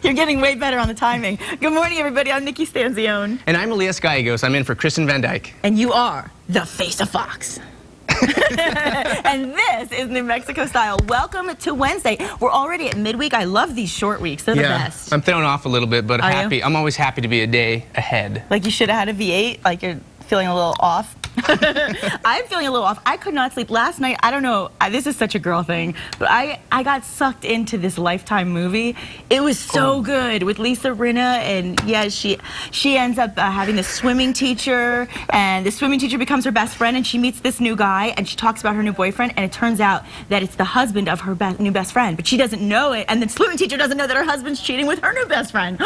You're getting way better on the timing. Good morning, everybody. I'm Nikki Stanzione. And I'm Elias Gallegos. I'm in for Kristen Van Dyke. And you are the face of Fox. And this is New Mexico Style. Welcome to Wednesday. We're already at midweek. I love these short weeks. They're the best. I'm thrown off a little bit, but happy. I'm always happy to be a day ahead. Like you should have had a V8, like you're feeling a little off. I'm feeling a little off. I could not sleep last night. I don't know. This is such a girl thing, but I got sucked into this Lifetime movie. It was so good with Lisa Rinna, and yeah, she ends up having this swimming teacher, and the swimming teacher becomes her best friend, and she meets this new guy, and she talks about her new boyfriend, and it turns out that it's the husband of her new best friend, but she doesn't know it, and the swimming teacher doesn't know that her husband's cheating with her new best friend.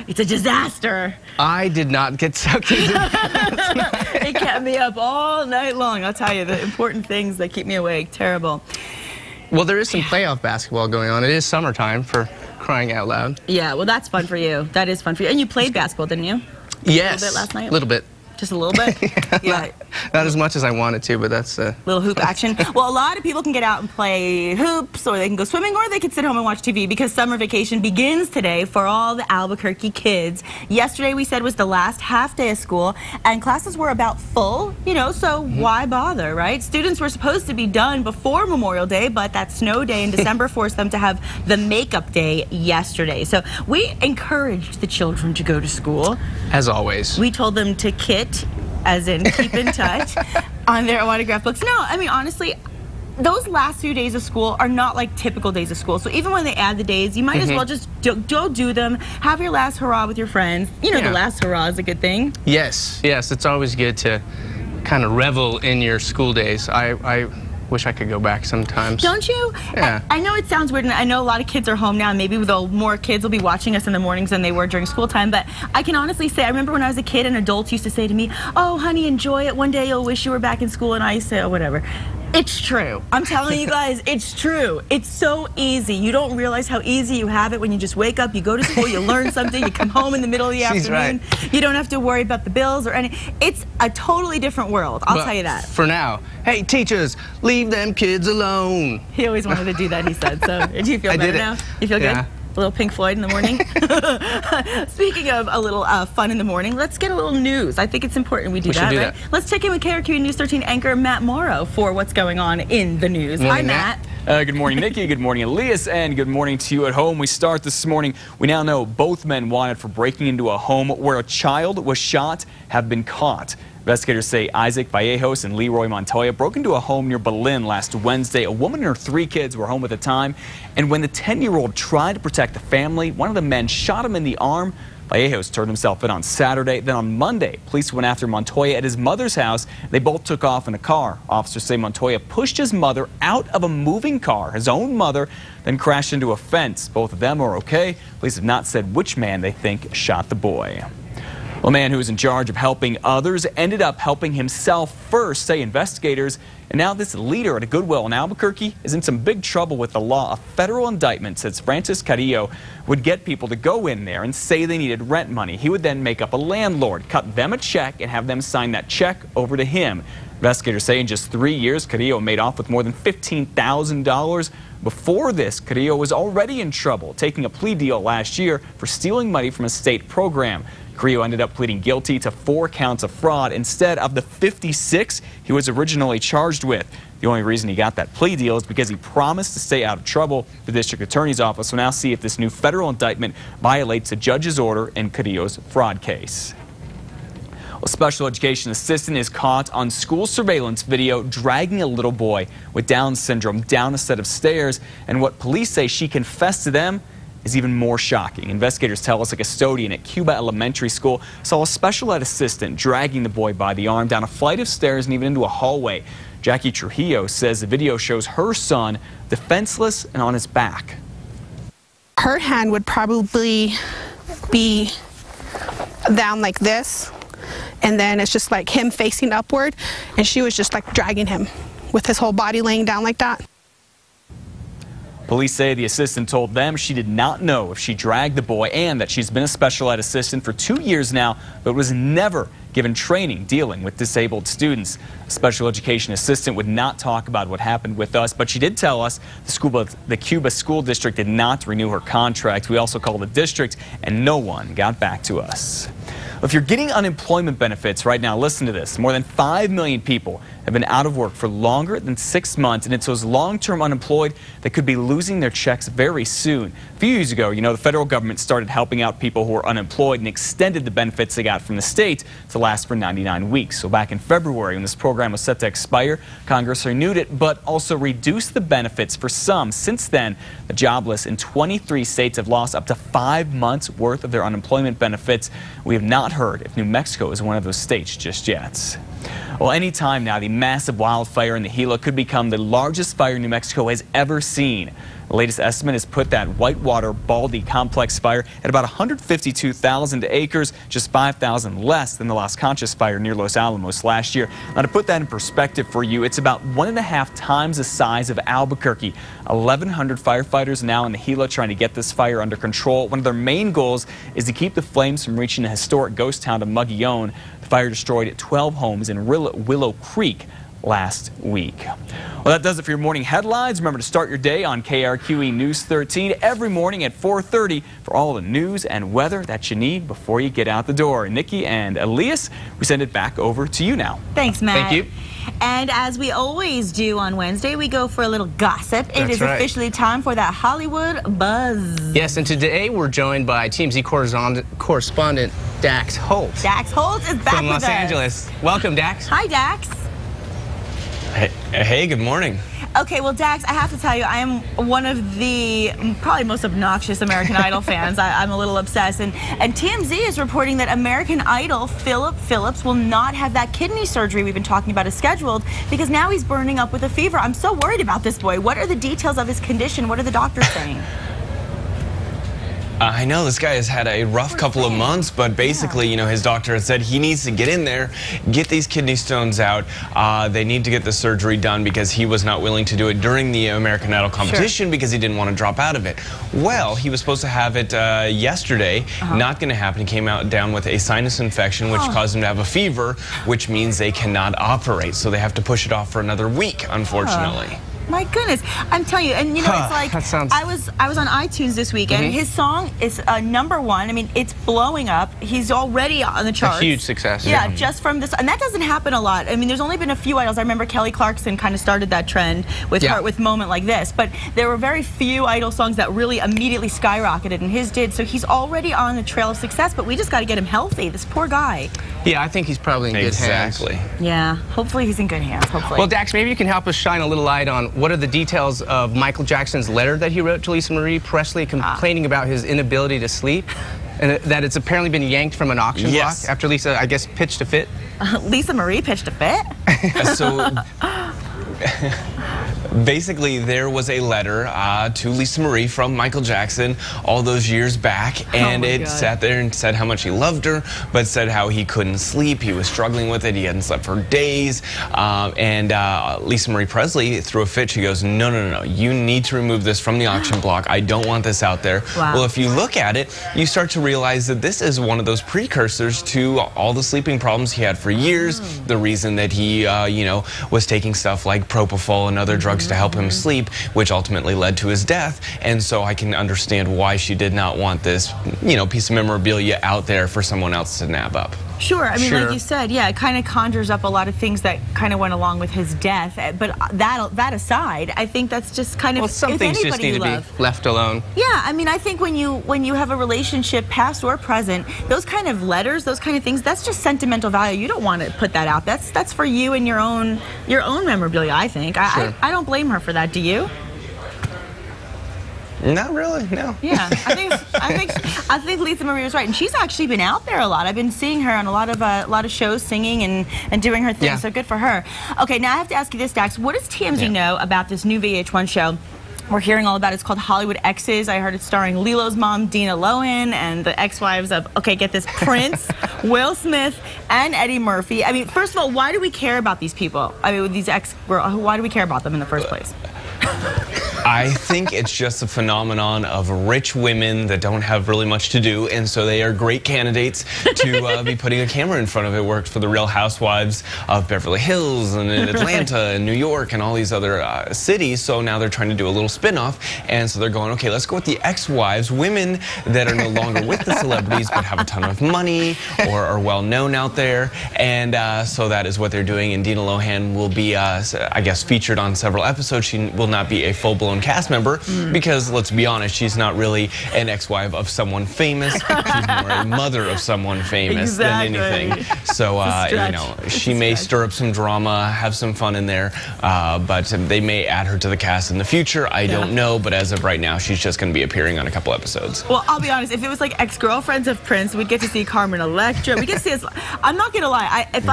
It's a disaster. I did not get sucked into that. It kept me up all night long. I'll tell you, the important things that keep me awake. Terrible. Well, there is some playoff basketball going on. It is summertime, for crying out loud. Yeah, well, that's fun for you. That is fun for you. And you played basketball, didn't you? Yes. A little bit last night? A little bit. Just a little bit? Yeah. Not as much as I wanted to, but that's little hoop action. Well, a lot of people can get out and play hoops, or they can go swimming, or they can sit home and watch TV, because summer vacation begins today for all the Albuquerque kids. Yesterday, we said, was the last half day of school, and classes were about full, you know, so why bother, right? Students were supposed to be done before Memorial Day, but that snow day in December forced them to have the makeup day yesterday. So we encouraged the children to go to school. As always. We told them to kit, as in keep in touch, on their autograph books. No, I mean, honestly, those last few days of school are not like typical days of school. So even when they add the days, you might as well just go do them. Have your last hurrah with your friends. You know, the last hurrah is a good thing. Yes, yes, it's always good to kind of revel in your school days. I wish I could go back sometimes. Don't you? Yeah. I know it sounds weird, and I know a lot of kids are home now, and maybe more kids will be watching us in the mornings than they were during school time, but I can honestly say, I remember when I was a kid and adults used to say to me, oh, honey, enjoy it. One day you'll wish you were back in school, and I used to say, oh, whatever. It's true. I'm telling you guys, it's true. It's so easy. You don't realize how easy you have it when you just wake up, you go to school, you learn something, you come home in the middle of the afternoon. Right. You don't have to worry about the bills or anything. It's a totally different world, I'll tell you that. For now. Hey, teachers, leave them kids alone. He always wanted to do that, he said. So, do you feel better now? You feel good? A little Pink Floyd in the morning. Speaking of a little fun in the morning, let's get a little news. I think it's important we do that, right? Let's check in with KRQE News 13 anchor Matt Mauro for what's going on in the news. Hi, Matt. Good morning, Nikki. Good morning, Elias. And good morning to you at home. We start this morning. We now know both men wanted for breaking into a home where a child was shot have been caught. Investigators say Isaac Vallejos and Leroy Montoya broke into a home near Berlin last Wednesday. A woman and her 3 kids were home at the time, and when the 10-year-old tried to protect the family, one of the men shot him in the arm. Vallejos turned himself in on Saturday. Then on Monday, police went after Montoya at his mother's house. They both took off in a car. Officers say Montoya pushed his mother out of a moving car, his own mother, then crashed into a fence. Both of them are okay. Police have not said which man they think shot the boy. Well, a man who was in charge of helping others ended up helping himself first, say investigators. And now this leader at a Goodwill in Albuquerque is in some big trouble with the law. A federal indictment says Francis Carrillo would get people to go in there and say they needed rent money. He would then make up a landlord, cut them a check, and have them sign that check over to him. Investigators say in just 3 years, Carrillo made off with more than $15,000. Before this, Carrillo was already in trouble, taking a plea deal last year for stealing money from a state program. Carrillo ended up pleading guilty to 4 counts of fraud instead of the 56 he was originally charged with. The only reason he got that plea deal is because he promised to stay out of trouble. The district attorney's office will now see if this new federal indictment violates a judge's order in Carrillo's fraud case. A special education assistant is caught on school surveillance video dragging a little boy with Down syndrome down a set of stairs, and what police say she confessed to them is even more shocking. Investigators tell us a custodian at Cuba Elementary School saw a special ed assistant dragging the boy by the arm down a flight of stairs and even into a hallway. Jackie Trujillo says the video shows her son defenseless and on his back. Her hand would probably be down like this, and then it's just like him facing upward, and she was just like dragging him with his whole body laying down like that. Police say the assistant told them she did not know if she dragged the boy and that she's been a special ed assistant for 2 years now, but was never given training dealing with disabled students. A special education assistant would not talk about what happened with us, but she did tell us the Cuba School District did not renew her contract. We also called the district, and no one got back to us. If you're getting unemployment benefits right now, listen to this. More than 5 million people have been out of work for longer than 6 months, and it's those long-term unemployed that could be losing their checks very soon. A few years ago, the federal government started helping out people who are unemployed and extended the benefits they got from the state to last for 99 weeks. So back in February, when this program was set to expire, Congress renewed it, but also reduced the benefits for some. Since then, the jobless in 23 states have lost up to 5 months worth of their unemployment benefits. We have not heard if New Mexico is one of those states just yet. Well, any time now, the massive wildfire in the Gila could become the largest fire New Mexico has ever seen. The latest estimate has put that Whitewater Baldy complex fire at about 152,000 acres, just 5,000 less than the Las Conchas fire near Los Alamos last year. Now, to put that in perspective for you, it's about 1.5 times the size of Albuquerque. 1,100 firefighters now in the Gila trying to get this fire under control. One of their main goals is to keep the flames from reaching the historic ghost town of Mogollon. The fire destroyed 12 homes in Willow Creek last week. Well, that does it for your morning headlines. Remember to start your day on KRQE News 13 every morning at 4:30 for all the news and weather that you need before you get out the door. Nikki and Elias, we send it back over to you now. Thanks, Matt. Thank you. And as we always do on Wednesday, we go for a little gossip. It is officially time for that Hollywood Buzz. Yes, and today we're joined by TMZ Correspondent Dax Holt. Dax Holt is back from with Los us. Angeles. Welcome, Dax. Hi, Dax. Hey, good morning. Okay, well, Dax, I have to tell you, I am one of the probably most obnoxious American Idol fans. I'm a little obsessed. And TMZ is reporting that American Idol Philip Phillips will not have that kidney surgery we've been talking about as scheduled because now he's burning up with a fever. I'm so worried about this boy. What are the details of his condition? What are the doctors saying? I know this guy has had a rough couple of months, but basically, his doctor has said he needs to get in there, get these kidney stones out. They need to get the surgery done because he was not willing to do it during the American Idol competition because he didn't want to drop out of it. Well, he was supposed to have it yesterday. Not going to happen. He came down with a sinus infection, which caused him to have a fever, which means they cannot operate. So they have to push it off for another week, unfortunately. My goodness, I'm telling you, and it's like I was on iTunes this week, and his song is #1. I mean, it's blowing up. He's already on the charts. A huge success. Yeah, just from this, and that doesn't happen a lot. I mean, there's only been a few idols. I remember Kelly Clarkson kind of started that trend with her with Moment Like This, but there were very few idol songs that really immediately skyrocketed, and his did. So he's already on the trail of success, but we just got to get him healthy. This poor guy. Yeah, I think he's probably in good hands. Exactly. Yeah, hopefully he's in good hands. Hopefully. Well, Dax, maybe you can help us shine a little light on what are the details of Michael Jackson's letter that he wrote to Lisa Marie Presley complaining about his inability to sleep, and that it's apparently been yanked from an auction block after Lisa, I guess, pitched a fit. Lisa Marie pitched a fit? So basically, there was a letter to Lisa Marie from Michael Jackson all those years back, and it sat there and said how much he loved her, but said how he couldn't sleep, he was struggling with it, he hadn't slept for days, and Lisa Marie Presley threw a fit. She goes, no, you need to remove this from the auction block. I don't want this out there. Wow. Well, if you look at it, you start to realize that this is one of those precursors to all the sleeping problems he had for years, the reason that he, was taking stuff like propofol and other drugs to help him sleep, which ultimately led to his death. And so I can understand why she did not want this, piece of memorabilia out there for someone else to nab up. Sure. I mean, like you said, yeah, it kind of conjures up a lot of things that kind of went along with his death. But that aside, I think that's just kind of some things just need to be left alone. Yeah, I mean, I think when you have a relationship, past or present, those kind of letters, those kind of things, that's just sentimental value. You don't want to put that out. That's for you and your own memorabilia. I think. I don't blame her for that. Do you? Not really, no. Yeah, I think Lisa Marie was right, and she's actually been out there a lot. I've been seeing her on a lot of shows, singing and doing her thing. Yeah. So good for her. Okay, now I have to ask you this, Dax. What does TMZ know about this new VH1 show we're hearing all about? It's called Hollywood Exes. I heard it's starring Lilo's mom, Dina Lohan, and the ex-wives of, get this, Prince, Will Smith, and Eddie Murphy. I mean, first of all, why do we care about these people? I mean, these ex-girls, why do we care about them in the first place? I think it's just a phenomenon of rich women that don't have really much to do, and so they are great candidates to be putting a camera in front of it. Worked for the Real Housewives of Beverly Hills and in Atlanta and New York and all these other cities, so now they're trying to do a little spin-off, and so they're going, okay, let's go with the ex-wives, women that are no longer with the celebrities but have a ton of money or are well-known out there, and so that is what they're doing, and Dina Lohan will be, I guess, featured on several episodes. She will not be a full-blown cast member because, let's be honest, she's not really an ex-wife of someone famous. She's more a mother of someone famous than anything. So, you know, she may stir up some drama, have some fun in there, but they may add her to the cast in the future. I don't know, but as of right now, she's just going to be appearing on a couple episodes. Well, I'll be honest, if it was like ex-girlfriends of Prince, we'd get to see Carmen Electra. We get to see us. I'm not going to lie. If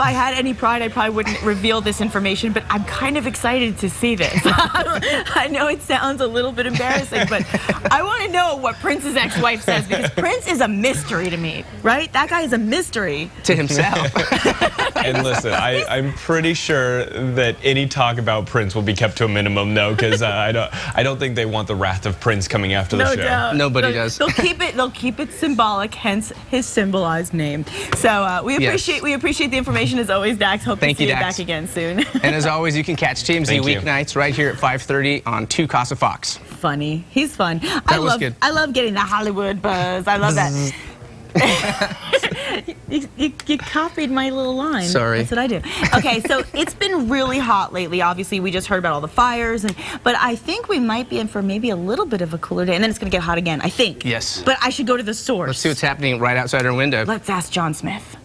I had any pride, I probably wouldn't reveal this information, but I'm kind of excited to see this. I know it sounds a little bit embarrassing, but I want to know what Prince's ex-wife says, because Prince is a mystery to me, right? That guy is a mystery. To himself. And listen, I'm pretty sure that any talk about Prince will be kept to a minimum, though, because I don't think they want the wrath of Prince coming after the show. Doubt. Nobody does. They'll keep it symbolic, hence his symbolized name. So we appreciate the information as always, Dax. Hope to see you back again soon. And as always, you can catch TMZ weeknights right here at 5:30 on 2 Casa Fox. Funny, he's fun. I love getting the Hollywood buzz. I love that. You copied my little line. Sorry. That's what I do. Okay, so it's been really hot lately. Obviously, we just heard about all the fires, but I think we might be in for maybe a little bit of a cooler day, and then it's going to get hot again, I think. Yes. But I should go to the source. Let's see what's happening right outside our window. Let's ask John Smith.